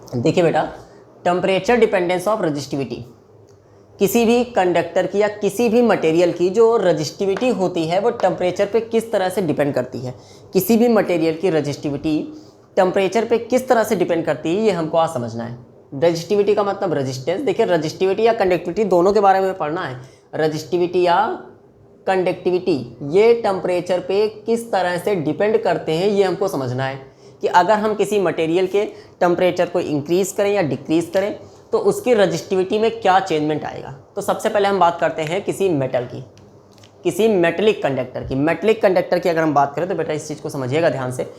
देखिए बेटा, temperature dependence of resistivity, किसी भी कंडक्टर की या किसी भी मटेरियल की जो रजिस्टिविटी होती है वो टेम्परेचर पे किस तरह से डिपेंड करती है। किसी भी मटेरियल की रजिस्टिविटी टेम्परेचर पे किस तरह से डिपेंड करती है, ये हमको आज समझना है। रजिस्टिविटी का मतलब रेजिस्टेंस। देखिए, रजिस्टिविटी या कंडक्टिविटी दोनों के बारे में पढ़ना है। रजिस्टिविटी या कंडक्टिविटी ये टेम्परेचर पे किस तरह से डिपेंड करते हैं, ये हमको समझना है कि अगर हम किसी मटेरियल के टेम्परेचर को इंक्रीज़ करें या डिक्रीज़ करें तो उसकी रजिस्टिविटी में क्या चेंजमेंट आएगा। तो सबसे पहले हम बात करते हैं किसी मेटल की, किसी मेटलिक कंडक्टर की। मेटलिक कंडक्टर की अगर हम बात करें तो बेटा इस चीज़ को समझिएगा ध्यान से।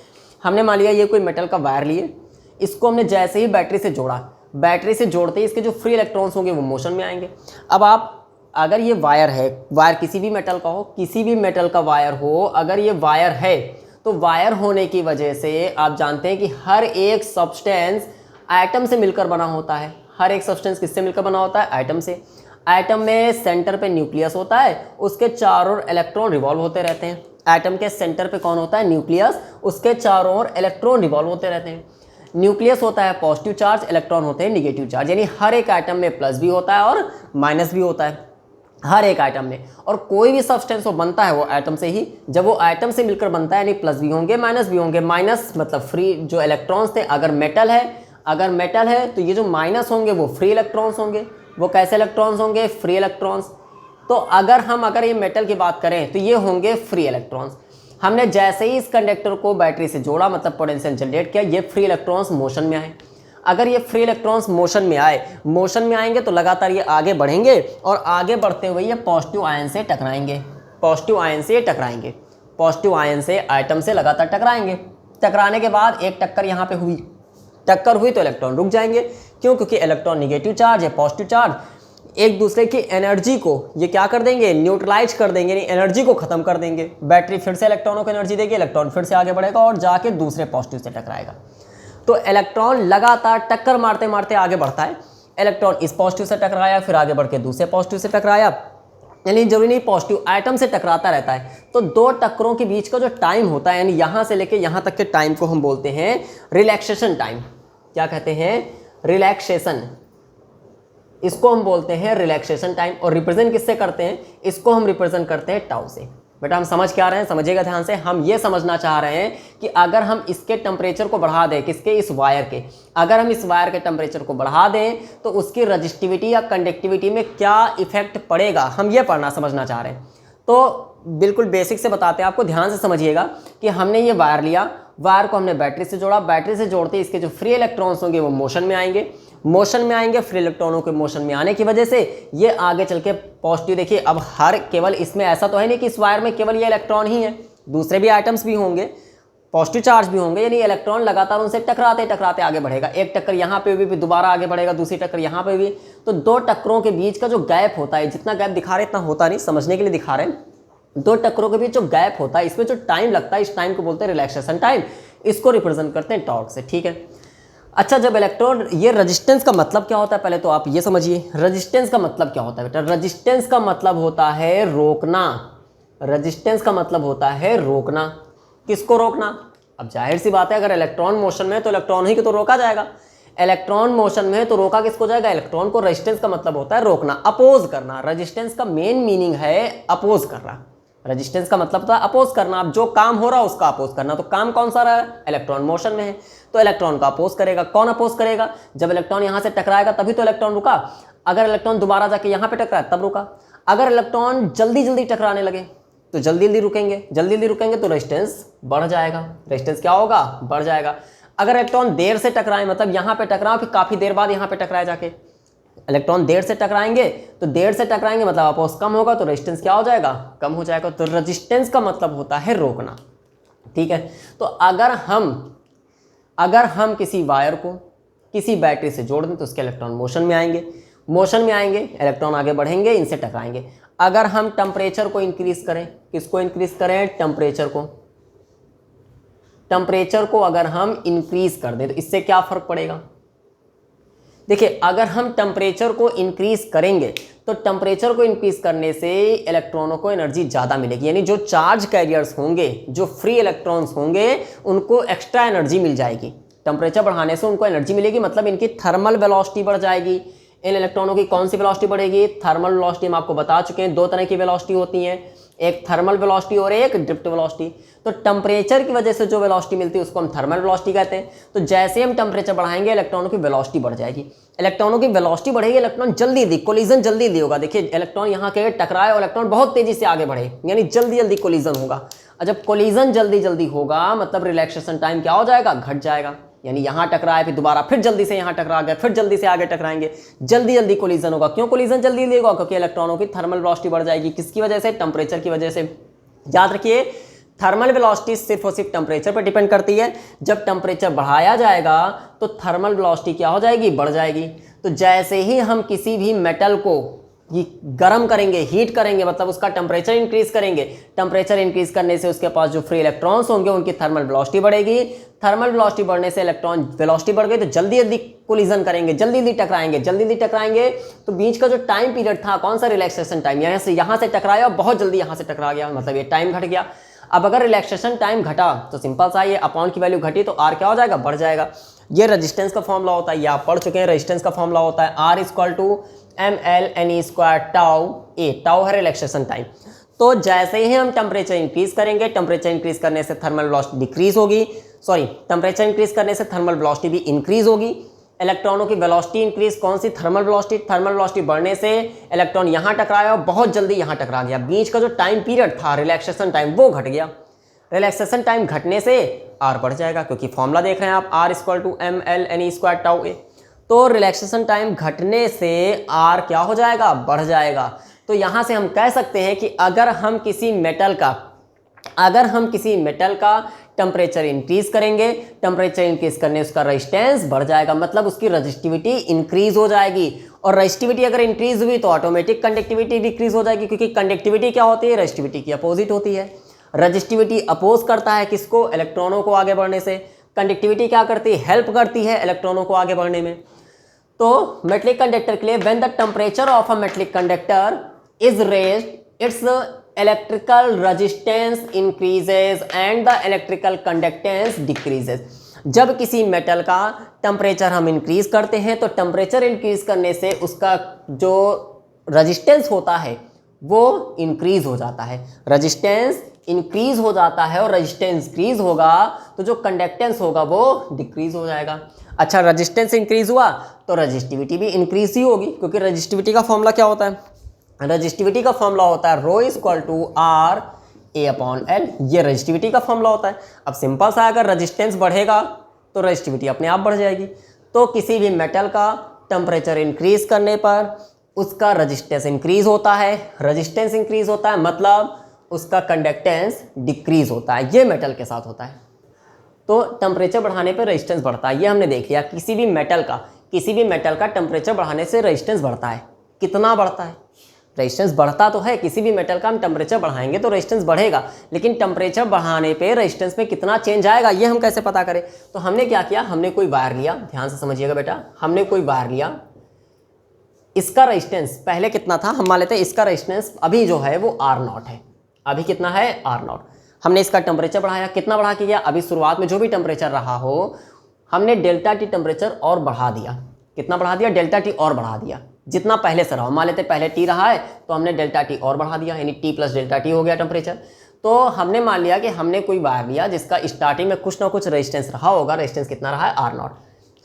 हमने मान लिया ये कोई मेटल का वायर लिए, इसको हमने जैसे ही बैटरी से जोड़ा, बैटरी से जोड़ते ही इसके जो फ्री इलेक्ट्रॉन्स होंगे वो मोशन में आएंगे। अब आप अगर ये वायर है, वायर किसी भी मेटल का हो, किसी भी मेटल का वायर हो, अगर ये वायर है तो वायर होने की वजह से आप जानते हैं कि हर एक सब्सटेंस एटम से मिलकर बना होता है। हर एक सब्सटेंस किससे मिलकर बना होता है? एटम से। एटम में सेंटर पे न्यूक्लियस होता है, उसके चारों ओर इलेक्ट्रॉन रिवॉल्व होते रहते हैं। एटम के सेंटर पे कौन होता है? न्यूक्लियस, उसके चारों ओर इलेक्ट्रॉन रिवॉल्व होते रहते हैं। न्यूक्लियस होता है पॉजिटिव चार्ज, इलेक्ट्रॉन होते हैं निगेटिव चार्ज, यानी हर एक एटम में प्लस भी होता है और माइनस भी होता है, हर एक एटम में। और कोई भी सब्सटेंस वो बनता है वो एटम से ही। जब वो एटम से मिलकर बनता है यानी प्लस भी होंगे माइनस भी होंगे। माइनस मतलब फ्री जो इलेक्ट्रॉन्स थे, अगर मेटल है तो ये जो माइनस होंगे वो फ्री इलेक्ट्रॉन्स होंगे। वो कैसे इलेक्ट्रॉन्स होंगे? Free electrons. तो अगर ये मेटल की बात करें तो ये होंगे फ्री इलेक्ट्रॉन्स। हमने जैसे ही इस कंडक्टर को बैटरी से जोड़ा, मतलब पोटेंशियल जनरेट किया, ये फ्री इलेक्ट्रॉन्स मोशन में आए। अगर ये फ्री इलेक्ट्रॉन्स मोशन में आएंगे तो लगातार ये आगे बढ़ेंगे और आगे बढ़ते हुए ये पॉजिटिव आयन से टकराएंगे। पॉजिटिव आयन से एटम से लगातार टकराएंगे। टकराने के बाद एक टक्कर यहाँ पे हुई, टक्कर हुई तो इलेक्ट्रॉन रुक जाएंगे। क्यों? क्योंकि इलेक्ट्रॉन निगेटिव चार्ज है, पॉजिटिव चार्ज एक दूसरे की एनर्जी को ये क्या कर देंगे? न्यूट्रलाइज कर देंगे, यानी एनर्जी को खत्म कर देंगे। बैटरी फिर से इलेक्ट्रॉनों को एनर्जी देगी, इलेक्ट्रॉन फिर से आगे बढ़ेगा और जाके दूसरे पॉजिटिव से टकराएगा। तो इलेक्ट्रॉन लगातार टक्कर मारते मारते आगे बढ़ता है। इलेक्ट्रॉन इस पॉजिटिव से टकराया, फिर आगे बढ़ के दूसरे पॉजिटिव से टकराया, यानी जरूरी नहीं पॉजिटिव एटम से टकराता रहता है। तो दो टक्करों के बीच का जो टाइम होता है, यानी यहाँ से लेके यहाँ तक के टाइम को हम बोलते हैं रिलैक्सेशन टाइम। क्या कहते हैं? रिलैक्सेशन। इसको हम बोलते हैं रिलैक्सेशन टाइम। और रिप्रेजेंट किससे करते हैं? इसको हम रिप्रेजेंट करते हैं टाउ से। बेटा हम समझ क्या रहे हैं? समझिएगा ध्यान से। हम ये समझना चाह रहे हैं कि अगर हम इसके टेम्परेचर को बढ़ा दें, किसके? इस वायर के। अगर हम इस वायर के टेम्परेचर को बढ़ा दें तो उसकी रजिस्टिविटी या कंडक्टिविटी में क्या इफेक्ट पड़ेगा, हम ये पढ़ना समझना चाह रहे हैं। तो बिल्कुल बेसिक से बताते हैं आपको, ध्यान से समझिएगा कि हमने ये वायर लिया, वायर को हमने बैटरी से जोड़ा, बैटरी से जोड़ते इसके जो फ्री इलेक्ट्रॉन्स होंगे वो मोशन में आएंगे। फ्री इलेक्ट्रॉनों के मोशन में आने की वजह से ये आगे चल के पॉजिटिव। देखिए अब हर केवल इसमें ऐसा तो है नहीं कि इस वायर में केवल ये इलेक्ट्रॉन ही है, दूसरे भी आइटम्स भी होंगे, पॉजिटिव चार्ज भी होंगे, यानी इलेक्ट्रॉन लगातार उनसे टकराते टकराते आगे बढ़ेगा। एक टक्कर यहाँ पे भी, फिर दोबारा आगे बढ़ेगा, दूसरी टक्कर यहाँ पे भी। तो दो टक्करों के बीच का जो गैप होता है, जितना गैप दिखा रहे इतना होता नहीं, समझने के लिए दिखा रहे हैं। दो टक्करों के बीच जो गैप होता है, इसमें जो टाइम लगता है, इस टाइम को बोलते हैं रिलैक्सेशन टाइम। इसको रिप्रेजेंट करते हैं टॉर्क से, ठीक है। अच्छा, जब इलेक्ट्रॉन, ये रेजिस्टेंस का मतलब क्या होता है पहले तो आप ये समझिए। रेजिस्टेंस का मतलब क्या होता है बेटा? रेजिस्टेंस का मतलब होता है रोकना। रेजिस्टेंस का मतलब होता है रोकना। किसको रोकना? अब जाहिर सी बात है, अगर इलेक्ट्रॉन मोशन में है तो इलेक्ट्रॉन ही को तो रोका जाएगा। इलेक्ट्रॉन मोशन में है तो रोका किसको जाएगा? इलेक्ट्रॉन को। रेजिस्टेंस का मतलब होता है रोकना, अपोज करना। रेजिस्टेंस का मेन मीनिंग है अपोज करना। रेजिस्टेंस का मतलब था अपोज करना। अब जो काम हो रहा है उसका अपोज करना। तो काम कौन सा रहा है? इलेक्ट्रॉन मोशन में है तो इलेक्ट्रॉन का अपोज करेगा। कौन अपोज करेगा? जब इलेक्ट्रॉन यहां से टकराएगा तभी तो इलेक्ट्रॉन रुका। अगर इलेक्ट्रॉन दोबारा जाके यहां पे टकराए तब रुका। अगर इलेक्ट्रॉन जल्दी जल्दी टकराने लगे तो जल्दी जल्दी रुकेंगे तो रेजिस्टेंस बढ़ जाएगा। रेजिस्टेंस क्या होगा? बढ़ जाएगा। अगर इलेक्ट्रॉन देर से टकराए, मतलब यहां पे टकराओ फिर काफी देर बाद यहां पे टकराए जाके, इलेक्ट्रॉन देर से टकराएंगे मतलब अपोज कम होगा तो रेजिस्टेंस क्या हो जाएगा? कम हो जाएगा। तो रेजिस्टेंस का मतलब होता है रोकना, ठीक है। तो अगर हम किसी वायर को किसी बैटरी से जोड़ दें तो उसके इलेक्ट्रॉन मोशन में आएंगे, इलेक्ट्रॉन आगे बढ़ेंगे, इनसे टकराएंगे। अगर हम टेम्परेचर को इंक्रीज करें, किसको इंक्रीज करें? टेम्परेचर को अगर हम इंक्रीज कर दें तो इससे क्या फर्क पड़ेगा? देखिए, अगर हम टेम्परेचर को इंक्रीज करेंगे तो टेम्परेचर को इंक्रीज करने से इलेक्ट्रॉनों को एनर्जी ज़्यादा मिलेगी, यानी जो चार्ज कैरियर्स होंगे, जो फ्री इलेक्ट्रॉन्स होंगे, उनको एक्स्ट्रा एनर्जी मिल जाएगी। टेम्परेचर बढ़ाने से उनको एनर्जी मिलेगी, मतलब इनकी थर्मल वेलोसिटी बढ़ जाएगी। इन इलेक्ट्रॉनों की कौन सी वेलोसिटी बढ़ेगी? Thermal velocity. हम आपको बता चुके हैं 2 तरह की वेलोसिटी होती हैं, एक थर्मल वेलोसिटी और एक ड्रिफ्ट वेलोसिटी। तो टेम्परेचर की वजह से जो वेलोसिटी मिलती है उसको हम थर्मल वेलोसिटी कहते हैं। तो जैसे हम टेम्परेचर बढ़ाएंगे इलेक्ट्रॉनों की वेलोसिटी बढ़ जाएगी। इलेक्ट्रॉनों की वेलोसिटी बढ़ेगी, इलेक्ट्रॉन जल्दी कोलिजन जल्दी होगा। देखिए इलेक्ट्रॉन यहाँ के टकराए और इलेक्ट्रॉन बहुत तेजी से आगे बढ़े, यानी जल्दी कोलिजन होगा। और जब कोलिजन जल्दी होगा मतलब रिलैक्सेशन टाइम क्या हो जाएगा? घट जाएगा। यानी यहाँ टकराए फिर दोबारा फिर जल्दी से यहाँ टकरा गए, फिर जल्दी से आगे टकराएंगे, जल्दी कोलिजन होगा। क्यों कोलिजन जल्दी होगा? क्योंकि इलेक्ट्रॉनों की थर्मल वेलोसिटी बढ़ जाएगी। किसकी वजह से? टेम्परेचर की वजह से। याद रखिए थर्मल वेलोसिटी सिर्फ और सिर्फ टेम्परेचर पर डिपेंड करती है। जब टेम्परेचर बढ़ाया जाएगा तो थर्मल वेलोसिटी क्या हो जाएगी? बढ़ जाएगी। तो जैसे ही हम किसी भी मेटल को गर्म करेंगे, हीट करेंगे, मतलब उसका टेम्परेचर इंक्रीज करेंगे, टेम्परेचर इंक्रीज करने से उसके पास जो फ्री इलेक्ट्रॉन्स होंगे उनकी थर्मल वेलोसिटी बढ़ेगी। थर्मल वेलोसिटी बढ़ने से इलेक्ट्रॉन वेलोसिटी बढ़ गई तो जल्दी कोलिजन करेंगे, जल्दी टकराएंगे। तो बीच का जो टाइम पीरियड था कौन सा? Relaxation time. यहाँ से टकराया और बहुत जल्दी यहाँ से टकरा गया, मतलब ये टाइम घट गया। अब अगर रिलैक्सेशन टाइम घटा तो सिंपल सा, ये अपॉन की वैल्यू घटी तो आर क्या हो जाएगा? बढ़ जाएगा। ये रेजिस्टेंस का फॉर्मूला होता है, ये आप पढ़ चुके हैं। रेजिस्टेंस का फॉर्मूला होता है R = ml_ne² टाउ ए। टाउ है रिलैक्सेशन टाइम। तो जैसे ही हम टेम्परेचर इंक्रीज करेंगे, टेम्परेचर इंक्रीज करने से थर्मल वेलोसिटी डिक्रीज होगी, टेम्परेचर इंक्रीज करने से थर्मल वेलोसिटी भी इंक्रीज होगी। इलेक्ट्रॉनों की वेलोसिटी इंक्रीज, कौन सी? Thermal velocity. थर्मल वेलोसिटी बढ़ने से इलेक्ट्रॉन यहाँ टकराया और बहुत जल्दी यहाँ टकरा गया। बीच का जो टाइम पीरियड था रिलैक्सेशन टाइम वो घट गया। रिलैक्सेशन टाइम घटने से आर बढ़ जाएगा, क्योंकि फॉर्मूला देख रहे हैं आप R = ml_ne² टाउ ए। तो रिलैक्सेशन टाइम घटने से आर क्या हो जाएगा? बढ़ जाएगा। तो यहाँ से हम कह सकते हैं कि अगर हम किसी मेटल का टेम्परेचर इंक्रीज करेंगे, टेम्परेचर इंक्रीज करने उसका रेजिस्टेंस बढ़ जाएगा, मतलब उसकी रेजिस्टिविटी इंक्रीज हो जाएगी। और रेजिस्टिविटी अगर इंक्रीज हुई तो ऑटोमेटिक कंडक्टिविटी डिक्रीज हो जाएगी, क्योंकि कंडक्टिविटी क्या होती है? रेजिस्टिविटी की अपोजिट होती है। रेजिस्टिविटी अपोज करता है किसको? इलेक्ट्रॉनों को आगे बढ़ने से। कंडक्टिविटी क्या करती है? हेल्प करती है इलेक्ट्रॉनों को आगे बढ़ने में। तो मेटलिक कंडक्टर के लिए when the temperature of a metallic conductor is raised, it's electrical resistance increases and the electrical conductance decreases. जब किसी मेटल का टेम्परेचर हम इंक्रीज करते हैं तो टेम्परेचर इंक्रीज करने से उसका जो रेजिस्टेंस होता है वो इंक्रीज हो जाता है। रेजिस्टेंस इंक्रीज हो जाता है और रेजिस्टेंस इंक्रीज होगा तो जो कंडक्टेंस होगा वो डिक्रीज हो जाएगा। अच्छा, रेजिस्टेंस इंक्रीज हुआ तो रेजिस्टिविटी भी इंक्रीज ही होगी, क्योंकि रेजिस्टिविटी का फॉर्मूला क्या होता है? रेजिस्टिविटी का फॉर्मूला होता है ρ = RA/L। ये रेजिस्टिविटी का फॉर्मूला होता है। अब सिंपल सा, अगर रेजिस्टेंस बढ़ेगा तो रेजिस्टिविटी अपने आप बढ़ जाएगी। तो किसी भी मेटल का टेम्परेचर इंक्रीज करने पर उसका रेजिस्टेंस इंक्रीज होता है। रेजिस्टेंस इंक्रीज होता है मतलब उसका कंडक्टेंस डिक्रीज होता है। ये मेटल के साथ होता है। तो टेम्परेचर बढ़ाने पर रेजिस्टेंस बढ़ता है, ये हमने देख लिया। किसी भी मेटल का टेम्परेचर बढ़ाने से रेजिस्टेंस बढ़ता है। कितना बढ़ता है? रेजिस्टेंस बढ़ता तो है, किसी भी मेटल का हम टेम्परेचर बढ़ाएंगे तो रेजिस्टेंस बढ़ेगा, लेकिन टेम्परेचर बढ़ाने पे रेजिस्टेंस में कितना चेंज आएगा ये हम कैसे पता करें? तो हमने क्या किया? हमने कोई वायर लिया, ध्यान से समझिएगा बेटा। हमने कोई वायर लिया, इसका रेजिस्टेंस पहले कितना था? हम मान लेते हैं इसका रेजिस्टेंस अभी जो है वो R0 है। अभी कितना है? R0। हमने इसका टेम्परेचर बढ़ाया, कितना बढ़ा के किया? अभी शुरुआत में जो भी टेम्परेचर रहा हो हमने ΔT टेम्परेचर और बढ़ा दिया। कितना बढ़ा दिया? ΔT और बढ़ा दिया, जितना पहले से रहा। मान लेते पहले T रहा है तो हमने ΔT और बढ़ा दिया, यानी T + ΔT हो गया टेम्परेचर। तो हमने मान लिया कि हमने कोई वायर लिया जिसका स्टार्टिंग में कुछ ना कुछ रेजिस्टेंस रहा होगा। रेजिस्टेंस कितना रहा है? R0।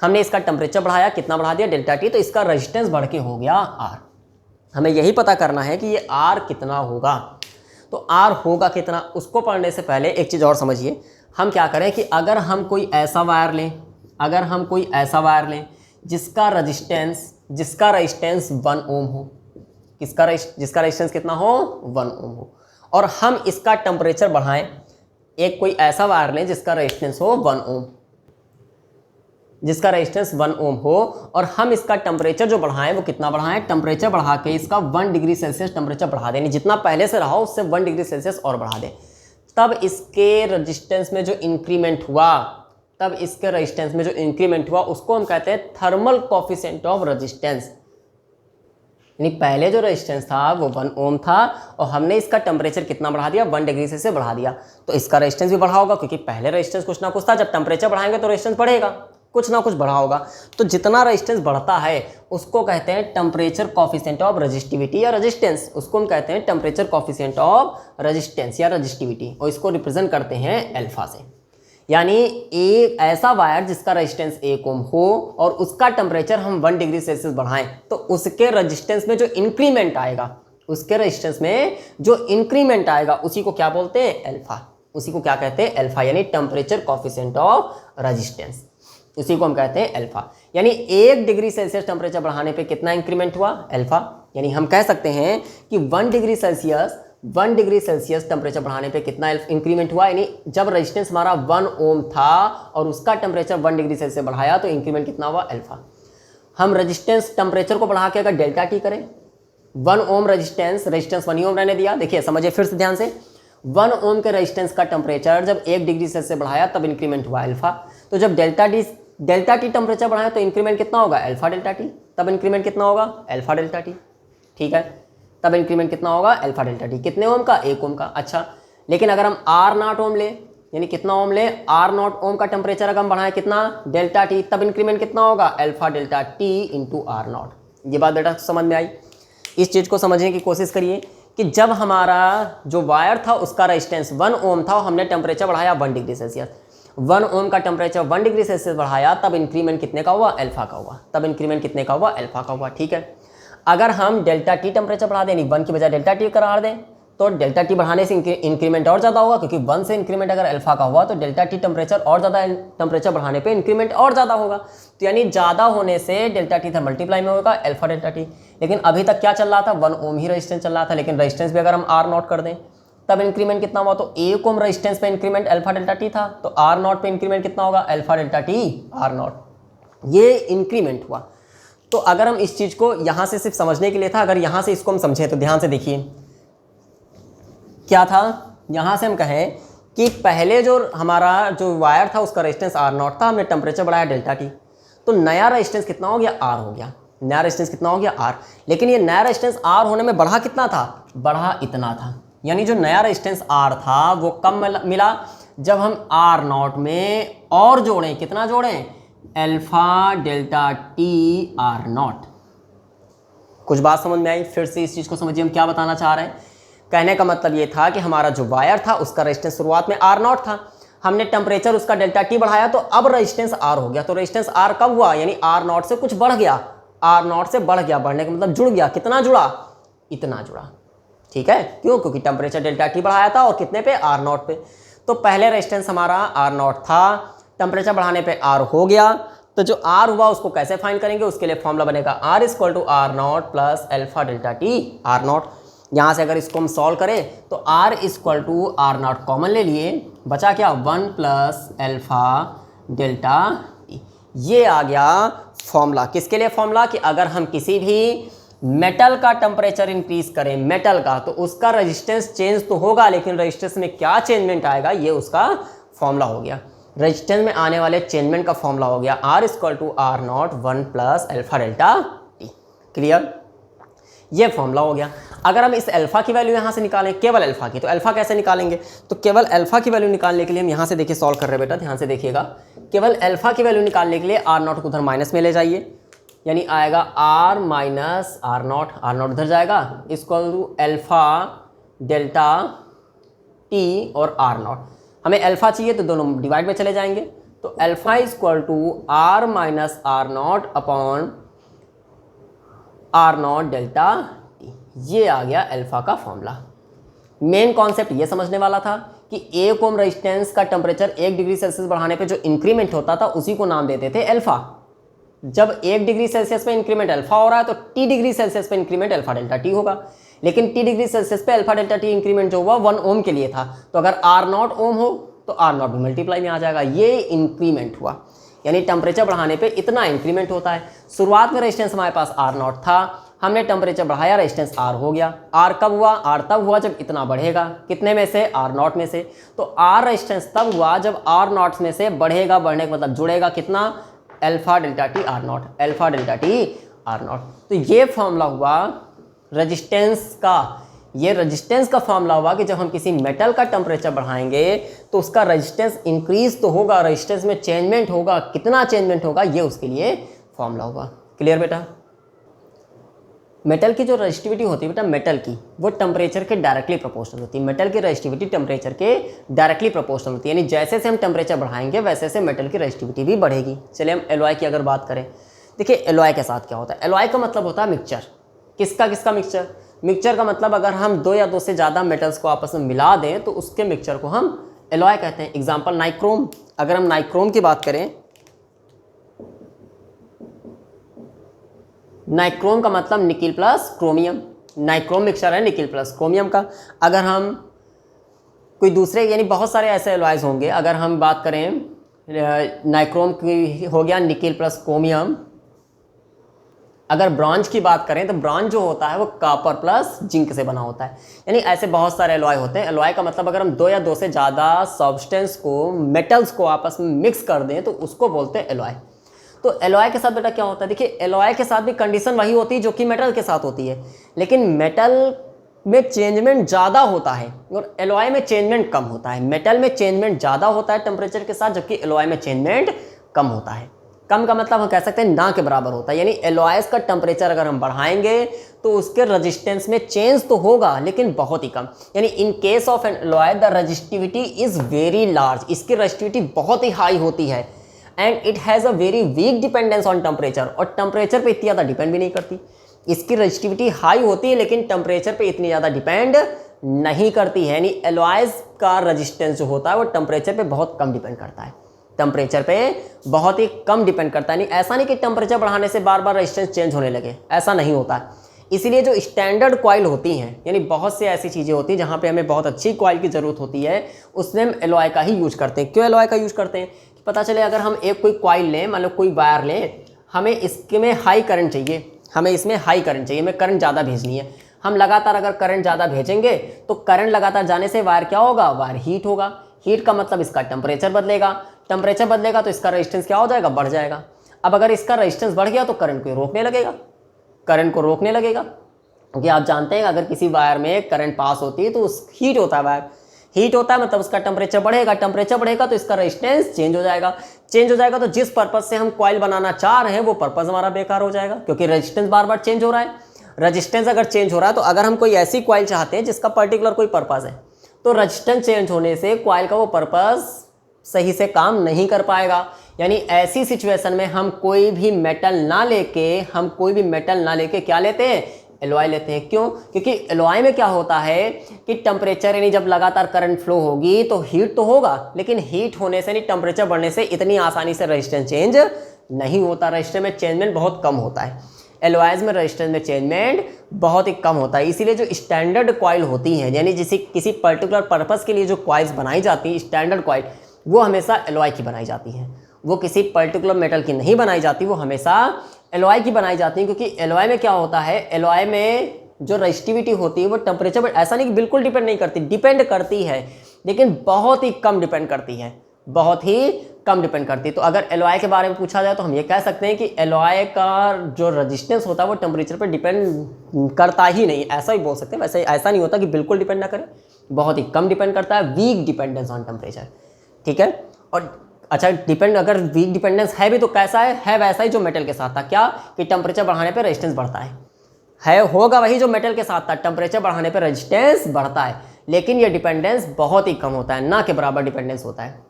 हमने इसका टेम्परेचर बढ़ाया, कितना बढ़ा दिया? ΔT। तो इसका रेजिस्टेंस बढ़ के हो गया R। हमें यही पता करना है कि ये R कितना होगा। तो R होगा कितना, उसको पढ़ने से पहले एक चीज़ और समझिए। हम क्या करें कि अगर हम कोई ऐसा वायर लें जिसका रेजिस्टेंस 1 ओम हो, जिसका रेजिस्टेंस कितना हो? 1 ओम हो, और हम इसका टेम्परेचर बढ़ाएं। एक कोई ऐसा वायर लें जिसका रेजिस्टेंस हो 1 ओम, हो, और हम इसका टेम्परेचर जो बढ़ाएं वो कितना बढ़ाएं? टेम्परेचर बढ़ा के इसका 1 डिग्री सेल्सियस टेम्परेचर बढ़ा दें, जितना पहले से रहा उससे 1 डिग्री सेल्सियस और बढ़ा दें। तब इसके रेजिस्टेंस में जो इंक्रीमेंट हुआ उसको हम कहते हैं थर्मल कोफिशिएंट ऑफ रेजिस्टेंस। यानी पहले जो रेजिस्टेंस था वो 1 ओम था और हमने इसका टेम्परेचर कितना बढ़ा दिया, 1 डिग्री सेल्सियस बढ़ा दिया, तो इसका रेजिस्टेंस भी बढ़ा होगा क्योंकि पहले रेजिस्टेंस कुछ ना कुछ था, जब टेम्परेचर बढ़ाएंगे तो रेजिस्टेंस बढ़ेगा, कुछ ना कुछ बढ़ा होगा। तो जितना रेजिस्टेंस बढ़ता है उसको कहते हैं टेम्परेचर कॉफिशिएंट ऑफ रेजिस्टिविटी या रेजिस्टेंस, उसको हम कहते हैं टेम्परेचर कॉफिशिएंट ऑफ रेजिस्टेंस या रेजिस्टिविटी, और इसको रिप्रेजेंट करते हैं अल्फा से। यानी एक ऐसा वायर जिसका रेजिस्टेंस 1 ओम हो और उसका टेम्परेचर हम 1 डिग्री सेल्सियस बढ़ाएं तो उसके रेजिस्टेंस में जो इंक्रीमेंट आएगा, उसके रेजिस्टेंस में जो इंक्रीमेंट आएगा उसी को क्या बोलते हैं, अल्फा, उसी को क्या कहते हैं, अल्फा, यानी टेम्परेचर कॉफिशिएंट ऑफ रेजिस्टेंस, उसी को हम कहते हैं अल्फा। यानी 1 डिग्री सेल्सियस टेम्परेचर बढ़ाने पे कितना इंक्रीमेंट हुआ, अल्फा। यानी हम कह सकते हैं कि 1 डिग्री सेल्सियस टेम्परेचर बढ़ाने पे कितना इंक्रीमेंट हुआ, यानी जब रेजिस्टेंस हमारा 1 ओम था और उसका टेम्परेचर 1 डिग्री सेल्सियस बढ़ाया तो इंक्रीमेंट कितना हुआ, अल्फा। हम रेजिस्टेंस टेम्परेचर को बढ़ा के अगर डेल्टा टी करें, 1 ओम रेजिस्टेंस 1 ओम रहने दिया, देखिए समझिए फिर से ध्यान से, 1 ओम के रेजिस्टेंस का टेम्परेचर जब 1 डिग्री सेल्सियस बढ़ाया तब इंक्रीमेंट हुआ अल्फा। तो जब डेल्टा टी टेम्परेचर बढ़ाया तो इंक्रीमेंट कितना होगा, अल्फा डेल्टा टी, तब इंक्रीमेंट कितना होगा, अल्फा डेल्टा टी, ठीक है, तब इंक्रीमेंट कितना होगा, अल्फा डेल्टा टी, कितने ओम का, 1 ओम का। अच्छा, लेकिन अगर हम R0 ओम ले, यानी कितना ओम ले, R0 ओम का टेम्परेचर अगर हम बढ़ाएं कितना, डेल्टा टी, तब इंक्रीमेंट कितना होगा, alpha delta T into R0। ये बात बेटा समझ में आई। इस चीज़ को समझने की कोशिश करिए कि जब हमारा जो वायर था उसका रेजिस्टेंस 1 ओम था और हमने टेम्परेचर बढ़ाया 1 डिग्री सेल्सियस, 1 ओम का टेम्परेचर 1 डिग्री सेल्सियस बढ़ाया तब इंक्रीमेंट कितने का हुआ, अल्फा का हुआ, तब इंक्रीमेंट कितने का हुआ, अल्फा का हुआ, ठीक है। अगर हम डेल्टा टी टेम्परेचर बढ़ा दें, यानी 1 की बजाय डेल्टा टी करार दें, तो डेल्टा टी बढ़ाने से इंक्रीमेंट और ज़्यादा होगा, क्योंकि 1 से इंक्रीमेंट अगर अल्फा का हुआ तो डेल्टा टी टेम्परेचर और ज़्यादा, टेम्परेचर बढ़ाने पे इंक्रीमेंट और ज़्यादा होगा, तो यानी ज़्यादा होने से डेल्टा टी था मल्टीप्लाई में होगा अल्फा डेल्टा टी। लेकिन अभी तक क्या चल रहा था, 1 ओम ही रेजिस्टेंस चल रहा था, लेकिन रेजिस्टेंस भी अगर हम R0 कर दें तब इंक्रीमेंट कितना हुआ, तो 1 ओम रेजिस्टेंस पे इंक्रीमेंट अल्फा डेल्टा टी था, तो R0 पे इंक्रीमेंट कितना होगा, अल्फा डेल्टा टी R0, ये इंक्रीमेंट हुआ। तो अगर हम इस चीज़ को यहाँ से सिर्फ समझने के लिए था, अगर यहाँ से इसको हम समझें तो ध्यान से देखिए क्या था, यहाँ से हम कहें कि पहले जो हमारा जो वायर था उसका रेजिस्टेंस R0 था, हमने टेम्परेचर बढ़ाया डेल्टा टी, तो नया रेजिस्टेंस कितना हो गया, R हो गया, नया रेजिस्टेंस कितना हो गया, R। लेकिन ये नया रेजिस्टेंस R होने में बढ़ा कितना था, बढ़ा इतना था, यानी जो नया रेजिस्टेंस R था वो कम मिला जब हम R0 में और जोड़ें, कितना जोड़ें, अल्फा डेल्टा टी R0। कुछ बात समझ में आई, फिर से इस चीज़ को समझिए हम क्या बताना चाह रहे हैं। कहने का मतलब ये था कि हमारा जो वायर था उसका रेजिस्टेंस शुरुआत में R0 था, हमने टेम्परेचर उसका डेल्टा टी बढ़ाया तो अब रेजिस्टेंस R हो गया, तो रेजिस्टेंस R कब हुआ, यानी R0 से कुछ बढ़ गया, R0 से बढ़ गया, बढ़ने का मतलब जुड़ गया, कितना जुड़ा, इतना जुड़ा, ठीक है, क्यों, क्योंकि टेम्परेचर डेल्टा टी बढ़ाया था और कितने पे, R0 पे। तो पहले रेजिस्टेंस हमारा R0 था, टेम्परेचर बढ़ाने पे R हो गया, तो जो R हुआ उसको कैसे फाइंड करेंगे, उसके लिए फॉर्मूला बनेगा R = R0 plus alpha delta T R0। यहाँ से अगर इसको हम सॉल्व करें तो R = R0 कॉमन ले लिए, बचा क्या, 1 प्लस अल्फा डेल्टा टी, ये आ गया फॉर्मूला। किसके लिए फॉर्मूला, कि अगर हम किसी भी मेटल का टेम्परेचर इंक्रीज करें, मेटल का, तो उसका रेजिस्टेंस चेंज तो होगा, लेकिन रेजिस्टेंस में क्या चेंजमेंट आएगा ये उसका फॉर्मूला हो गया, रेजिस्टेंस में आने वाले चेंजमेंट का फॉर्मूला हो गया R = R0 1 plus alpha delta T. Clear, ये फॉर्मूला हो गया। अगर हम इस अल्फा की वैल्यू यहाँ से निकालें, केवल अल्फा की, तो अल्फा कैसे निकालेंगे, तो केवल अल्फा की वैल्यू निकालने के लिए हम यहाँ से देखिए सॉल्व कर रहे हैं बेटा, ध्यान से देखिएगा, केवल अल्फा की वैल्यू निकालने के लिए R0 को उधर माइनस में ले जाइए, यानी आएगा R माइनस R0, R0 उधर जाएगा, = अल्फा डेल्टा टी और R0, हमें अल्फा चाहिए तो दोनों डिवाइड में चले जाएंगे, तो alpha = R minus R0 upon R0 delta T, ये आ गया अल्फा का फॉर्मूला। मेन कॉन्सेप्ट ये समझने वाला था कि 1 ओम रेजिस्टेंस का टेम्परेचर 1 डिग्री सेल्सियस बढ़ाने पे जो इंक्रीमेंट होता था उसी को नाम देते थे अल्फा। जब 1 डिग्री सेल्सियस पे इंक्रीमेंट अल्फा हो रहा है तो T डिग्री सेल्सियस पे इंक्रीमेंट अल्फा डेल्टा टी होगा, लेकिन T डिग्री सेल्सियस पे अल्फा डेल्टा टी इंक्रीमेंट जो हुआ 1 ओम के लिए था, तो अगर R0 ओम हो तो R0 भी मल्टीप्लाई में आ जाएगा, ये इंक्रीमेंट हुआ, यानी टेम्परेचर बढ़ाने पे इतना इंक्रीमेंट होता है। शुरुआत में रेजिस्टेंस हमारे पास R0 था, हमने टेम्परेचर बढ़ाया, रेजिस्टेंस R हो गया। R कब हुआ, R तब हुआ जब इतना बढ़ेगा, कितने में से, R0 में से, तो R रेजिस्टेंस तब हुआ जब R0 में से बढ़ेगा, बढ़ने का मतलब जुड़ेगा कितना, alpha delta T R0, alpha delta T R not. तो ये फॉर्मूला हुआ रेजिस्टेंस का, ये रेजिस्टेंस का फॉर्मूला हुआ कि जब हम किसी मेटल का टेम्परेचर बढ़ाएंगे तो उसका रेजिस्टेंस इंक्रीज तो होगा, रेजिस्टेंस में चेंजमेंट होगा, कितना चेंजमेंट होगा ये उसके लिए फॉर्मूला होगा। क्लियर बेटा? मेटल की जो रेजिस्टिविटी होती है बेटा, मेटल की वो टेम्परेचर के डायरेक्टली प्रोपोर्शनल होती है। मेटल की रेजिस्टिविटी टेम्परेचर के डायरेक्टली प्रोपोर्शनल होती है, यानी जैसे से हम टेम्परेचर बढ़ाएंगे वैसे से मेटल की रेजिस्टिविटी भी बढ़ेगी। चलिए हम एलॉय की अगर बात करें, देखिए एलॉय के साथ क्या होता है। एलॉय का मतलब होता है मिक्सचर। किसका किसका मिक्सचर? मिक्सचर का मतलब अगर हम दो या दो से ज़्यादा मेटल्स को आपस में मिला दें तो उसके मिक्सचर को हम एलॉय कहते हैं। एग्जाम्पल नाइक्रोम, अगर हम नाइक्रोम की बात करें, नाइक्रोम का मतलब nickel plus chromium, nichrome mixture है निकिल प्लस क्रोमियम का। अगर हम कोई दूसरे, यानी बहुत सारे ऐसे एलॉयज होंगे, अगर हम बात करें नाइक्रोम की हो गया निकिल प्लस क्रोमियम। अगर ब्रॉन्ज की बात करें तो ब्रॉन्ज जो होता है वो कॉपर प्लस जिंक से बना होता है। यानी ऐसे बहुत सारे एलॉय होते हैं। एलॉय का मतलब अगर हम दो या दो से ज़्यादा सब्सटेंस को, मेटल्स को आपस में मिक्स कर दें तो उसको बोलते हैं एलॉय। तो एलॉय के साथ बेटा क्या होता है, देखिए एलॉय के साथ भी कंडीशन वही होती है जो कि मेटल के साथ होती है, लेकिन मेटल में चेंजमेंट ज़्यादा होता है और एलॉय में चेंजमेंट कम होता है। मेटल में चेंजमेंट ज़्यादा होता है टेम्परेचर के साथ, जबकि एलॉय में चेंजमेंट कम होता है। कम का मतलब हम कह सकते हैं ना के बराबर होता है। यानी एलॉयज का टेम्परेचर अगर हम बढ़ाएंगे तो उसके रजिस्टेंस में चेंज तो होगा लेकिन बहुत ही कम। यानी in case of N alloy the resistivity is very large, इसकी रजिस्टिविटी बहुत ही हाई होती है and it has a very weak dependence on temperature, और टेम्परेचर पे इतनी ज़्यादा डिपेंड भी नहीं करती। इसकी रजिस्टिविटी हाई होती है लेकिन टेम्परेचर पे इतनी ज़्यादा डिपेंड नहीं करती है। यानी एलॉयज का रजिस्टेंस जो होता है वो टेम्परेचर पे बहुत कम डिपेंड करता है, टेम्परेचर पे बहुत ही कम डिपेंड करता है। नहीं ऐसा नहीं कि टेम्परेचर बढ़ाने से बार बार रजिस्टेंस चेंज होने लगे, ऐसा नहीं होता है। इसीलिए जो स्टैंडर्ड कॉइल होती हैं, यानी बहुत सी ऐसी चीज़ें होती हैं जहाँ पे हमें बहुत अच्छी कॉइल की ज़रूरत होती है, उसमें हम एलॉय का ही यूज करते हैं। क्यों एलॉय का यूज करते हैं? पता चले अगर हम एक कोई कॉइल लें, मान लो कोई वायर लें, हमें इसमें हाई करंट चाहिए, हमें इसमें हाई करंट चाहिए, हमें करंट ज़्यादा भेजनी है। हम लगातार अगर करंट ज़्यादा भेजेंगे तो करंट लगातार जाने से वायर क्या होगा, वायर हीट होगा। हीट का मतलब इसका टेम्परेचर बदलेगा, टेम्परेचर बदलेगा तो इसका रेजिस्टेंस क्या हो जाएगा, बढ़ जाएगा। अब अगर इसका रेजिस्टेंस बढ़ गया तो करंट को रोकने लगेगा, करंट को रोकने लगेगा, क्योंकि आप जानते हैं अगर किसी वायर में करंट पास होती है तो उस हीट होता है, वायर हीट होता है मतलब उसका टेम्परेचर बढ़ेगा, टेम्परेचर बढ़ेगा तो इसका रेजिस्टेंस चेंज हो जाएगा, चेंज हो जाएगा तो जिस पर्पज से हम कॉइल बनाना चाह रहे हैं वो पर्पज हमारा बेकार हो जाएगा, क्योंकि रेजिस्टेंस बार बार चेंज हो रहा है। रेजिस्टेंस अगर चेंज हो रहा है तो अगर हम कोई ऐसी कॉइल चाहते हैं जिसका पर्टिकुलर कोई पर्पज है तो रेजिस्टेंस चेंज होने से कॉइल का वो पर्पज सही से काम नहीं कर पाएगा। यानी ऐसी सिचुएशन में हम कोई भी मेटल ना लेके क्या लेते हैं, एलॉय लेते हैं। क्यों? क्योंकि एलॉय में क्या होता है कि टेम्परेचर, यानी जब लगातार करंट फ्लो होगी तो हीट तो होगा, लेकिन हीट होने से नहीं, टेम्परेचर बढ़ने से इतनी आसानी से रेजिस्टेंस चेंज नहीं होता, रेजिस्टेंस में चेंजमेंट बहुत कम होता है। एलॉयज में रेजिस्टेंस में चेंजमेंट बहुत ही कम होता है। इसीलिए जो स्टैंडर्ड कॉइल होती हैं, यानी किसी पर्टिकुलर पर्पस के लिए जो कॉइल्स बनाई जाती हैं, स्टैंडर्ड कॉइल, वो हमेशा एलॉय की बनाई जाती हैं। वो किसी पर्टिकुलर मेटल की नहीं बनाई जाती, वो हमेशा एलॉय की बनाई जाती है। क्योंकि एलॉय में क्या होता है, एलॉय में जो रेजिस्टिविटी होती है वो टेम्परेचर पर ऐसा नहीं कि बिल्कुल डिपेंड नहीं करती, डिपेंड करती है लेकिन बहुत ही कम डिपेंड करती है, बहुत ही कम डिपेंड करती है। तो अगर एलॉय के बारे में पूछा जाए तो हम ये कह सकते हैं कि एलॉय का जो रेजिस्टेंस होता है वो टेम्परेचर पर डिपेंड करता ही नहीं, ऐसा ही बोल सकते हैं। वैसे ऐसा नहीं होता कि बिल्कुल डिपेंड ना करे, बहुत ही कम डिपेंड करता है, वीक डिपेंडेंस ऑन टेम्परेचर। ठीक है, और अच्छा डिपेंड, अगर वीक डिपेंडेंस है भी तो कैसा है वैसा ही जो मेटल के साथ था। क्या कि टेम्परेचर बढ़ाने पे रेजिस्टेंस बढ़ता है होगा वही जो मेटल के साथ था, टेम्परेचर बढ़ाने पे रेजिस्टेंस बढ़ता है, लेकिन ये डिपेंडेंस बहुत ही कम होता है, ना के बराबर डिपेंडेंस होता है।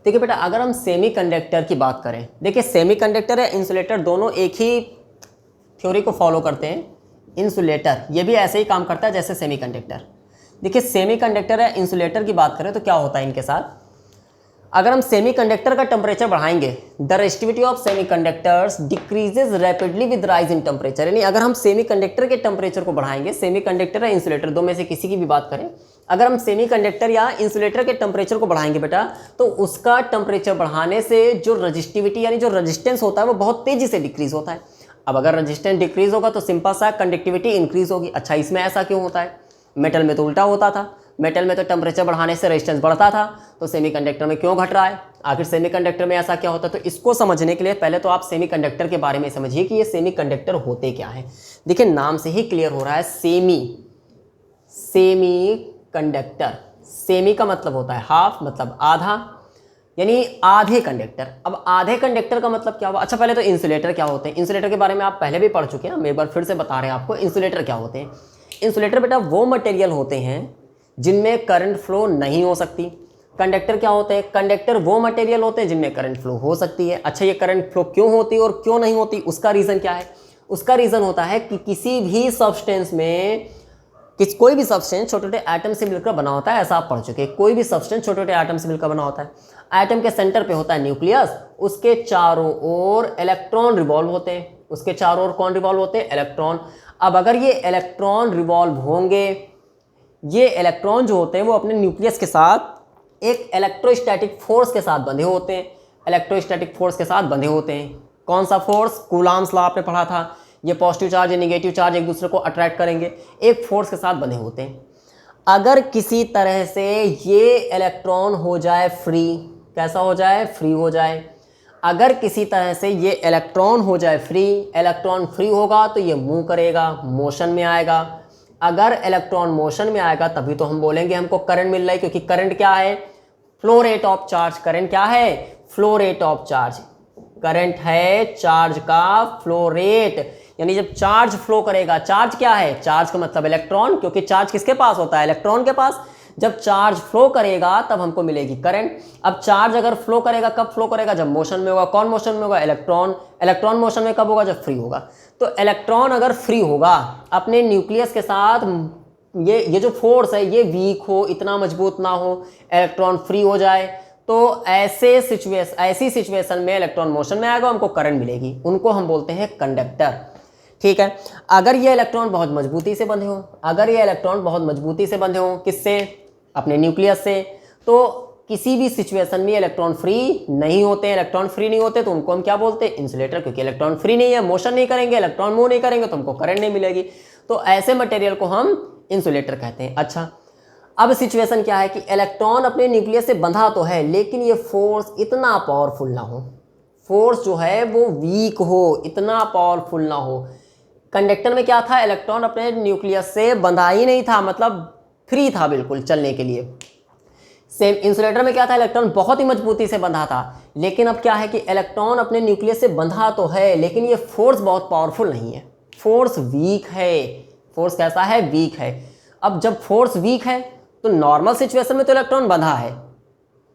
देखिए बेटा, अगर हम सेमीकंडक्टर की बात करें, देखिए सेमीकंडक्टर या इंसुलेटर दोनों एक ही थ्योरी को फॉलो करते हैं। इंसुलेटर ये भी ऐसे ही काम करता है जैसे सेमीकंडक्टर। देखिए सेमीकंडक्टर या इंसुलेटर की बात करें तो क्या होता है इनके साथ, अगर हम सेमीकंडक्टर का टेम्परेचर बढ़ाएंगे, the resistivity of semiconductors decreases rapidly with rise in temperature. यानी अगर हम सेमीकंडक्टर के टेम्परेचर को बढ़ाएंगे, सेमीकंडक्टर या इंसुलेटर दो में से किसी की भी बात करें, अगर हम सेमीकंडक्टर या इंसुलेटर के टेम्परेचर को बढ़ाएंगे बेटा, तो उसका टेम्परेचर बढ़ाने से जो रजिस्टिविटी यानी जो रेजिस्टेंस होता है वो बहुत तेजी से डिक्रीज होता है। अब अगर रेजिस्टेंस डिक्रीज होगा तो सिंपल सा कंडक्टिविटी इंक्रीज होगी। अच्छा, इसमें ऐसा क्यों होता है? मेटल में तो उल्टा होता था, मेटल में तो टेम्परेचर बढ़ाने से रेजिस्टेंस बढ़ता था, तो सेमीकंडक्टर में क्यों घट रहा है? आखिर सेमीकंडक्टर में ऐसा क्या होता है? तो इसको समझने के लिए पहले तो आप सेमीकंडक्टर के बारे में समझिए कि ये सेमीकंडक्टर होते क्या हैं। देखिए नाम से ही क्लियर हो रहा है, सेमीकंडक्टर। सेमी का मतलब होता है हाफ, मतलब आधा, यानी आधे कंडक्टर। अब आधे कंडक्टर का मतलब क्या हुआ? अच्छा पहले तो इंसुलेटर क्या होते हैं, इंसुलेटर के बारे में आप पहले भी पढ़ चुके हैं, हम एक बार फिर से बता रहे हैं आपको इंसुलेटर क्या होते हैं। इंसुलेटर बेटा वो मटेरियल होते हैं जिनमें करंट फ्लो नहीं हो सकती। कंडक्टर क्या होते हैं? कंडक्टर वो मटेरियल होते हैं जिनमें करंट फ्लो हो सकती है। अच्छा ये करंट फ्लो क्यों होती है और क्यों नहीं होती, उसका रीज़न क्या है? उसका रीज़न होता है कि किसी भी सब्सटेंस में कोई भी सब्सटेंस छोटे छोटे एटम से मिलकर बना होता है, ऐसा आप पढ़ चुके हैं। कोई भी सब्सटेंस छोटे छोटे एटम से मिलकर बना होता है। एटम के सेंटर पे होता है न्यूक्लियस, उसके चारों ओर इलेक्ट्रॉन रिवॉल्व होते हैं। उसके चारों ओर कौन रिवॉल्व होते हैं? इलेक्ट्रॉन। अब अगर ये इलेक्ट्रॉन रिवॉल्व होंगे, ये इलेक्ट्रॉन जो होते हैं वो अपने न्यूक्लियस के साथ एक इलेक्ट्रोस्टैटिक फोर्स के साथ बंधे होते हैं। इलेक्ट्रोस्टैटिक फोर्स के साथ बंधे होते हैं। कौन सा फोर्स? कूलॉम्स लॉ आपने पढ़ा था। ये पॉजिटिव चार्ज या नेगेटिव चार्ज एक दूसरे को अट्रैक्ट करेंगे, एक फोर्स के साथ बंधे होते हैं। अगर किसी तरह से ये इलेक्ट्रॉन हो जाए फ्री, कैसा हो जाए? फ्री हो जाए। अगर किसी तरह से ये इलेक्ट्रॉन हो जाए फ्री, इलेक्ट्रॉन फ्री होगा तो ये मूव करेगा, मोशन में आएगा। अगर इलेक्ट्रॉन मोशन में आएगा तभी तो हम बोलेंगे हमको करंट मिल रहा है, क्योंकि करंट क्या है? Flow rate of charge. Current क्या है? Flow rate of charge. Current है चार्ज का फ्लो रेट, यानी जब चार्ज फ्लो करेगा, चार्ज क्या है? चार्ज का मतलब इलेक्ट्रॉन, क्योंकि चार्ज किसके पास होता है? इलेक्ट्रॉन के पास। जब चार्ज फ्लो करेगा तब हमको मिलेगी करंट। अब चार्ज अगर फ्लो करेगा, कब फ्लो करेगा? जब मोशन में होगा। कौन मोशन में होगा? इलेक्ट्रॉन। इलेक्ट्रॉन मोशन में कब होगा? जब फ्री होगा। तो इलेक्ट्रॉन अगर फ्री होगा अपने न्यूक्लियस के साथ, ये जो फोर्स है ये वीक हो, इतना मजबूत ना हो, इलेक्ट्रॉन फ्री हो जाए, तो ऐसी सिचुएशन में इलेक्ट्रॉन मोशन में आएगा, हमको करंट मिलेगी। उनको हम बोलते हैं कंडक्टर। ठीक है। अगर ये इलेक्ट्रॉन बहुत मजबूती से बंधे हो, अगर ये इलेक्ट्रॉन बहुत मजबूती से बंधे हो, किससे? अपने न्यूक्लियस से, तो किसी भी सिचुएशन में इलेक्ट्रॉन फ्री नहीं होते हैं। इलेक्ट्रॉन फ्री नहीं होते तो उनको हम क्या बोलते हैं? इंसुलेटर। क्योंकि इलेक्ट्रॉन फ्री नहीं है, मोशन नहीं करेंगे, इलेक्ट्रॉन मूव नहीं करेंगे तो हमको करंट नहीं मिलेगी। तो ऐसे मटेरियल को हम इंसुलेटर कहते हैं। अच्छा अब सिचुएशन क्या है कि इलेक्ट्रॉन अपने न्यूक्लियस से बंधा तो है, लेकिन ये फोर्स इतना पावरफुल ना हो, फोर्स जो है वो वीक हो, इतना पावरफुल ना हो। कंडक्टर में क्या था? इलेक्ट्रॉन अपने न्यूक्लियस से बंधा ही नहीं था, मतलब फ्री था बिल्कुल चलने के लिए। सेम इंसुलेटर में क्या था? इलेक्ट्रॉन बहुत ही मजबूती से बंधा था, लेकिन अब क्या है कि इलेक्ट्रॉन अपने न्यूक्लियस से बंधा तो है, लेकिन ये फोर्स बहुत पावरफुल नहीं है, फोर्स वीक है। फोर्स कैसा है? वीक है। अब जब फोर्स वीक है तो नॉर्मल सिचुएशन में तो इलेक्ट्रॉन बंधा है,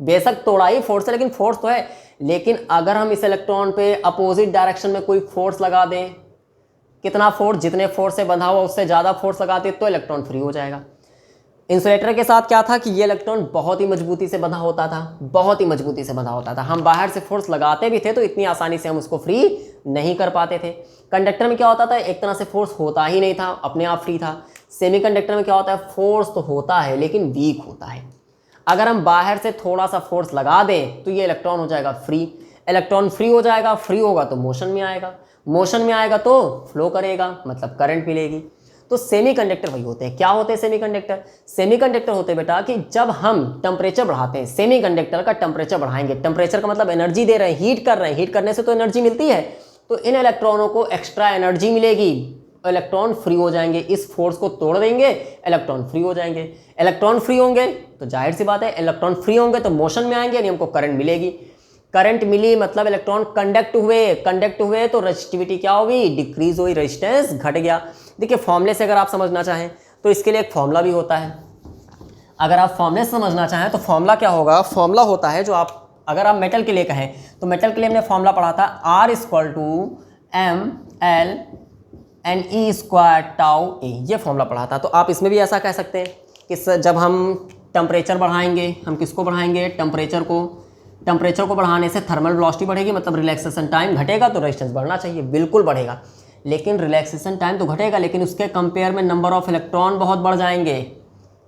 बेशक तोड़ा ही फोर्स है लेकिन फोर्स तो है। लेकिन अगर हम इस इलेक्ट्रॉन पे अपोजिट डायरेक्शन में कोई फोर्स लगा दें, कितना फोर्स? जितने फोर्स से बंधा हुआ उससे ज़्यादा फोर्स लगाते तो इलेक्ट्रॉन फ्री हो जाएगा। इंसुलेटर के साथ क्या था कि ये इलेक्ट्रॉन बहुत ही मजबूती से बंधा होता था, बहुत ही मजबूती से बंधा होता था। हम बाहर से फोर्स लगाते भी थे तो इतनी आसानी से हम उसको फ्री नहीं कर पाते थे। कंडक्टर में क्या होता था? एक तरह से फोर्स होता ही नहीं था, अपने आप फ्री था। सेमीकंडक्टर में क्या होता है? फोर्स तो होता है लेकिन वीक होता है। अगर हम बाहर से थोड़ा सा फोर्स लगा दें तो ये इलेक्ट्रॉन हो जाएगा फ्री। इलेक्ट्रॉन फ्री हो जाएगा, फ्री होगा तो मोशन में आएगा, मोशन में आएगा तो फ्लो करेगा, मतलब करंट मिलेगी। तो सेमीकंडक्टर वही होते हैं। क्या होते हैं सेमीकंडक्टर? सेमीकंडक्टर होते हैं बेटा कि जब हम टेम्परेचर बढ़ाते हैं, सेमीकंडक्टर का टेम्परेचर बढ़ाएंगे, टेम्परेचर का मतलब एनर्जी दे रहे हैं, हीट कर रहे हैं, हीट करने से तो एनर्जी मिलती है, तो इन इलेक्ट्रॉनों को एक्स्ट्रा एनर्जी मिलेगी, इलेक्ट्रॉन फ्री हो जाएंगे। इस फोर्स को तोड़ देंगे, इलेक्ट्रॉन फ्री हो जाएंगे। इलेक्ट्रॉन फ्री होंगे तो जाहिर सी बात है इलेक्ट्रॉन फ्री होंगे तो मोशन में आएंगे, यानी हमको करंट मिलेगी। करंट मिली मतलब इलेक्ट्रॉन कंडक्ट हुए तो रेजिस्टिविटी क्या होगी? डिक्रीज हुई, रेजिस्टेंस घट गया। देखिए फॉर्मूले से अगर आप समझना चाहें तो इसके लिए एक फॉर्मूला भी होता है। अगर आप फॉर्मूले से समझना चाहें तो फॉर्मूला क्या होगा? फॉर्मूला होता है जो आप, अगर आप मेटल के लिए कहें तो मेटल के लिए हमने फॉर्मूला पढ़ा था R=mL/NE²τA, ये फॉर्मूला पढ़ा था। तो आप इसमें भी ऐसा कह सकते हैं कि जब हम टेम्परेचर बढ़ाएंगे, हम किसको बढ़ाएंगे? टेम्परेचर को। टेम्परेचर को बढ़ाने से थर्मल वेलोसिटी बढ़ेगी, मतलब रिलैक्सेशन टाइम घटेगा, तो रेजिस्टेंस बढ़ना चाहिए, बिल्कुल बढ़ेगा। लेकिन रिलैक्सेशन टाइम तो घटेगा, लेकिन उसके कंपेयर में नंबर ऑफ इलेक्ट्रॉन बहुत बढ़ जाएंगे।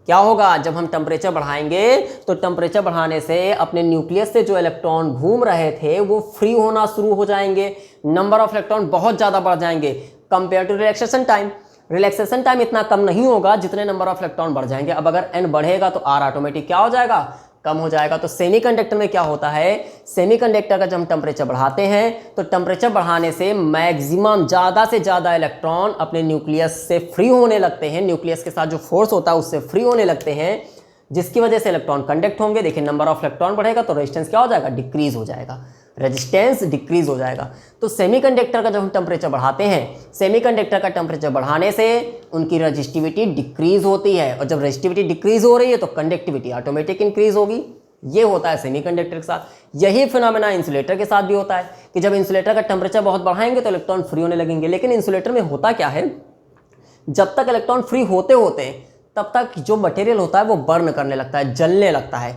क्या होगा? जब हम टेम्परेचर बढ़ाएंगे तो टेम्परेचर बढ़ाने से अपने न्यूक्लियस से जो इलेक्ट्रॉन घूम रहे थे वो फ्री होना शुरू हो जाएंगे, नंबर ऑफ इलेक्ट्रॉन बहुत ज़्यादा बढ़ जाएंगे compare to relaxation time. Relaxation time इतना कम नहीं होगा जितने नंबर ऑफ इलेक्ट्रॉन बढ़ जाएंगे। अब अगर n बढ़ेगा तो R ऑटोमेटिक क्या हो जाएगा? कम हो जाएगा। तो सेमीकंडक्टर में क्या होता है, सेमीकंडक्टर का जब हम टेम्परेचर बढ़ाते हैं तो टेम्परेचर बढ़ाने से मैक्सिमम ज़्यादा से ज़्यादा इलेक्ट्रॉन अपने न्यूक्लियस से फ्री होने लगते हैं, न्यूक्लियस के साथ जो फोर्स होता है उससे फ्री होने लगते हैं, जिसकी वजह से इलेक्ट्रॉन कंडक्ट होंगे। देखिए नंबर ऑफ इलेक्ट्रॉन बढ़ेगा तो रेजिस्टेंस क्या हो जाएगा, डिक्रीज हो जाएगा, रेजिस्टेंस डिक्रीज हो जाएगा। तो सेमीकंडक्टर का जब हम टेम्परेचर बढ़ाते हैं, सेमीकंडक्टर का टेम्परेचर बढ़ाने से उनकी रेजिस्टिविटी डिक्रीज होती है, और जब रेजिस्टिविटी डिक्रीज हो रही है तो कंडक्टिविटी ऑटोमेटिक इंक्रीज होगी। ये होता है सेमीकंडक्टर के साथ। यही फिनोमेना इंसुलेटर के साथ भी होता है कि जब इंसुलेटर का टेम्परेचर बहुत बढ़ाएंगे तो इलेक्ट्रॉन फ्री होने लगेंगे। लेकिन इंसुलेटर में होता क्या है, जब तक इलेक्ट्रॉन फ्री होते होते तब तक जो मटेरियल होता है वो बर्न करने लगता है, जलने लगता है,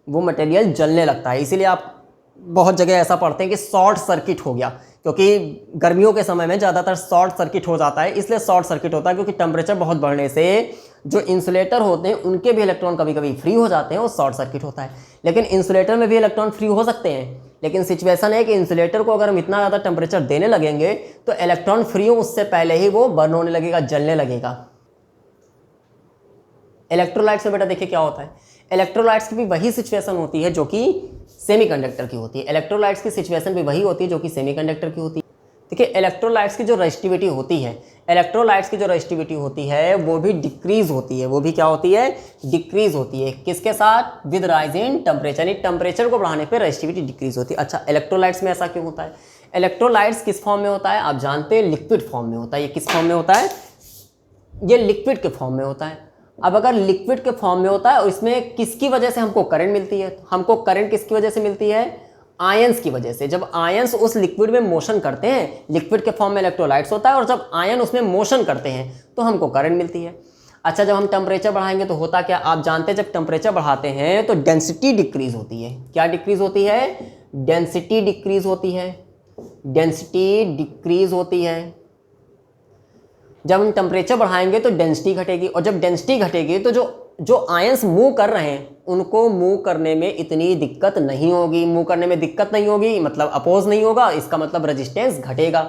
वो मटेरियल जलने लगता है। इसीलिए आप बहुत जगह ऐसा पढ़ते हैं कि शॉर्ट सर्किट हो गया, क्योंकि गर्मियों के समय में ज़्यादातर शॉर्ट सर्किट हो जाता है। इसलिए शॉर्ट सर्किट होता है क्योंकि टेम्परेचर बहुत बढ़ने से जो इंसुलेटर होते हैं उनके भी इलेक्ट्रॉन कभी कभी फ्री हो जाते हैं, वो शॉर्ट सर्किट होता है। लेकिन इंसुलेटर में भी इलेक्ट्रॉन फ्री हो सकते हैं, लेकिन सिचुएशन है कि इंसुलेटर को अगर हम इतना ज़्यादा टेम्परेचर देने लगेंगे तो इलेक्ट्रॉन फ्री हो उससे पहले ही वो बर्न होने लगेगा, जलने लगेगा। इलेक्ट्रोलाइट्स में बेटा देखिए क्या होता है, इलेक्ट्रोलाइट्स की भी वही सिचुएशन होती है जो कि सेमीकंडक्टर की होती है। इलेक्ट्रोलाइट्स की सिचुएशन भी वही होती है जो कि सेमीकंडक्टर की होती है। देखिए इलेक्ट्रोलाइट्स की जो रेजिस्टिविटी होती है, इलेक्ट्रोलाइट्स की जो रेजिस्टिविटी होती है वो भी डिक्रीज होती है, वो भी क्या होती है, डिक्रीज होती है। किसके साथ, विद राइज इन टेम्परेचर, यानी टेम्परेचर को बढ़ाने पर रेजिस्टिविटी डिक्रीज होती है। अच्छा इलेक्ट्रोलाइट्स में ऐसा क्यों होता है, इलेक्ट्रोलाइट्स किस फॉर्म में होता है, आप जानते हैं लिक्विड फॉर्म में होता है। ये किस फॉर्म में होता है, ये लिक्विड के फॉर्म में होता है। अब अगर लिक्विड के फॉर्म में होता है और इसमें किसकी वजह से हमको करंट मिलती है, हमको करंट किसकी वजह से मिलती है, आयंस की वजह से। जब आयंस उस लिक्विड में मोशन करते हैं, लिक्विड के फॉर्म में इलेक्ट्रोलाइट्स होता है, और जब आयन उसमें मोशन करते हैं तो हमको करंट मिलती है। अच्छा जब हम टेम्परेचर बढ़ाएंगे तो होता क्या, आप जानते हैं जब टेम्परेचर बढ़ाते हैं तो डेंसिटी डिक्रीज होती है। क्या डिक्रीज होती है, डेंसिटी डिक्रीज होती है, डेंसिटी डिक्रीज होती है। जब हम टेम्परेचर बढ़ाएंगे तो डेंसिटी घटेगी, और जब डेंसिटी घटेगी तो जो आयंस मूव कर रहे हैं उनको मूव करने में इतनी दिक्कत नहीं होगी। मूव करने में दिक्कत नहीं होगी मतलब अपोज नहीं होगा, इसका मतलब रेजिस्टेंस घटेगा।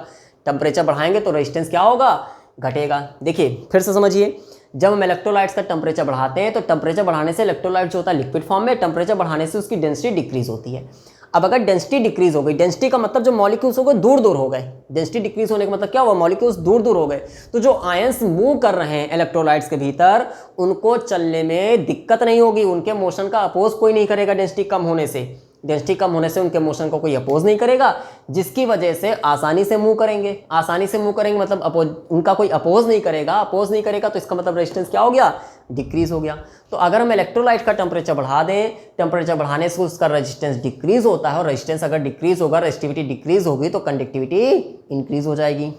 टेम्परेचर बढ़ाएंगे तो रेजिस्टेंस क्या होगा, घटेगा। देखिए फिर से समझिए, जब हम इलेक्ट्रोलाइट्स का टेम्परेचर बढ़ाते हैं तो टेम्परेचर बढ़ाने से इलेक्ट्रोलाइट जो होता है लिक्विड फॉर्म में, टेम्परेचर बढ़ाने से उसकी डेंसिटी डिक्रीज होती है। अब अगर डेंसिटी डिक्रीज हो गई, डेंसिटी का मतलब जो मॉलिक्यूल्स हो गए दूर दूर हो गए, डेंसिटी डिक्रीज होने का मतलब क्या हुआ, मॉलिक्यूल्स दूर दूर हो गए, तो जो आयंस मूव कर रहे हैं इलेक्ट्रोलाइट्स के भीतर उनको चलने में दिक्कत नहीं होगी, उनके मोशन का अपोज कोई नहीं करेगा। डेंसिटी कम होने से, डेंसिटी कम होने से उनके मोशन को कोई अपोज नहीं करेगा, जिसकी वजह से आसानी से मूव करेंगे। आसानी से मूव करेंगे मतलब अपोज, उनका कोई अपोज नहीं करेगा, अपोज नहीं करेगा तो इसका मतलब रेजिस्टेंस क्या हो गया, डिक्रीज हो गया। तो अगर हम इलेक्ट्रोलाइट का टेम्परेचर बढ़ा दें, टेम्परेचर बढ़ाने से उसका रेजिस्टेंस डिक्रीज होता है, और रेजिस्टेंस अगर डिक्रीज होगा, रेजिस्टिविटी डिक्रीज होगी तो कंडक्टिविटी इंक्रीज हो जाएगी।